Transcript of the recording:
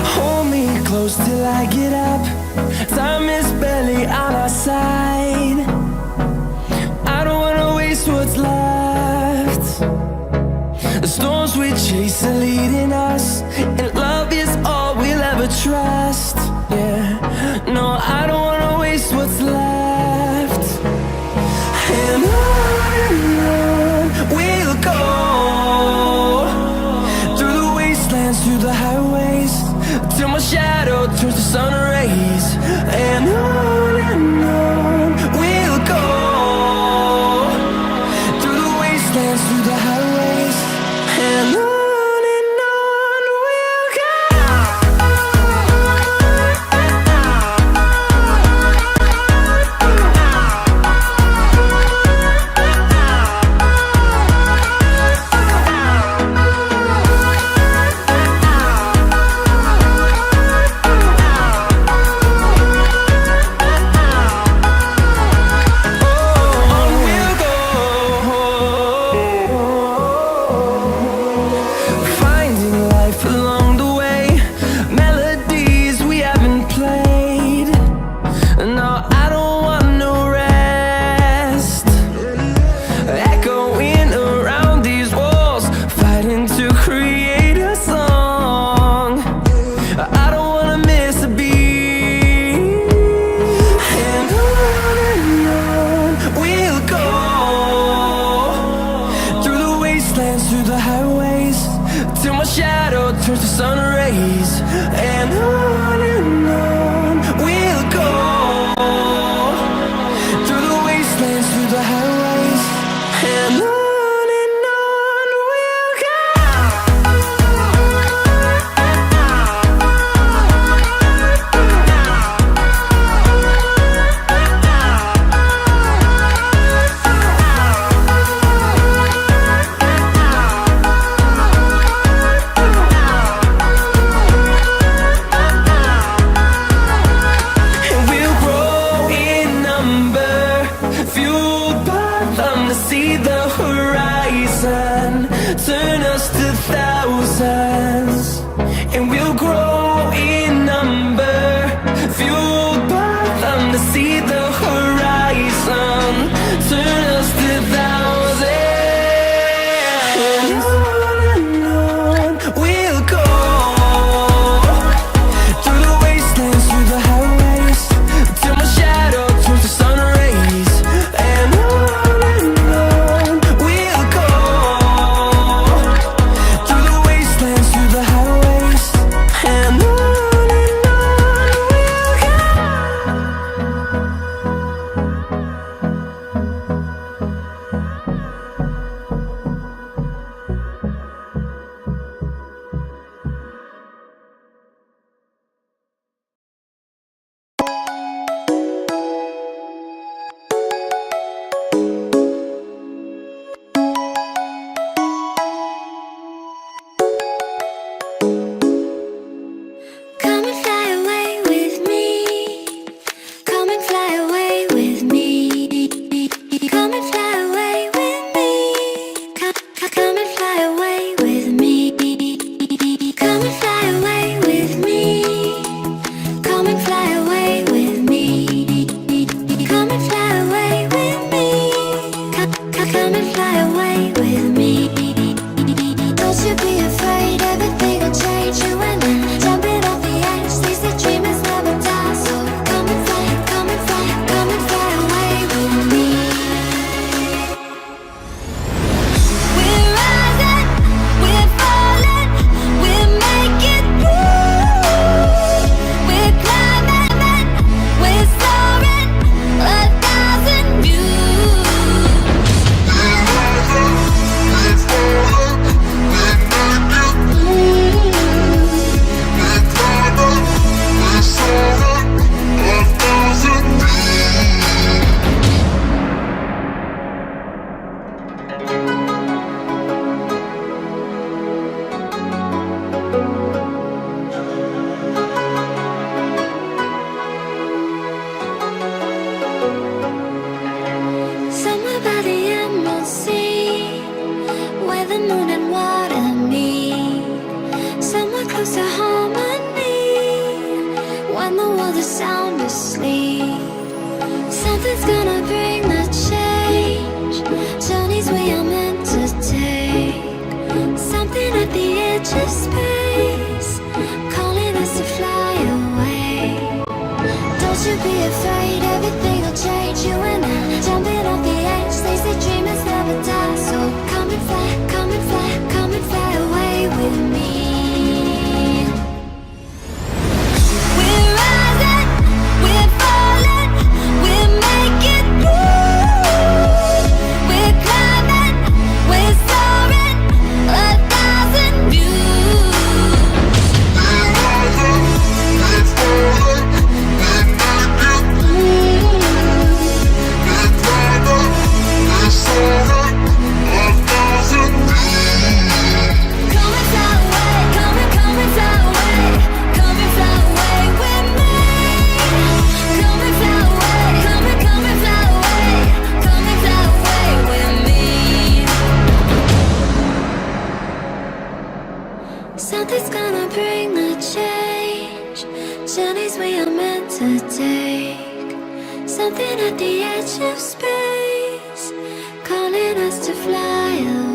Hold me close till I get up. Time is barely on our side. I don't wanna waste what's left. The storms we chase are leading us, and love is all we'll ever trust. Yeah, no, I don't wanna waste what's left. And on we'll go, through the wastelands, through the highways, till my shadow turns to sun rays. And on we'll go, through the wastelands, through the highways, and on we'll go. Through the highways, till my shadow turns to sun rays. And on we'll go, through the wastelands, through the highways, and on we'll go. See the horizon turn us to thousands, and we'll grow in number, fueled by them. To see the horizon turn us to thousands, and on we'll go, through the wastelands, through the highways, till my shadow turns to sun rays. And we'll go, through the wastelands, through the close to harmony. When the world is sound asleep, something's gonna bring the change. Journeys we are meant to take. Something at the edge of space, calling us to fly away. Don't you be afraid, everything will change. You and I, jumping off the edge. They say dreamers never die, so come and fly, come and fly, come and fly away with me. We're rising, we're falling, we're making through. We're climbing, we're soaring, 1,000 views. We're rising, we're falling, we're making through. We're climbing, we're soaring, 1,000 views. Come and fly away, come and fly away, come and fly away with me. Come and fly away, come and fly away, come and fly away with me. Something's gonna bring the change. Journeys we are meant to take. Something at the edge of space, calling us to fly away.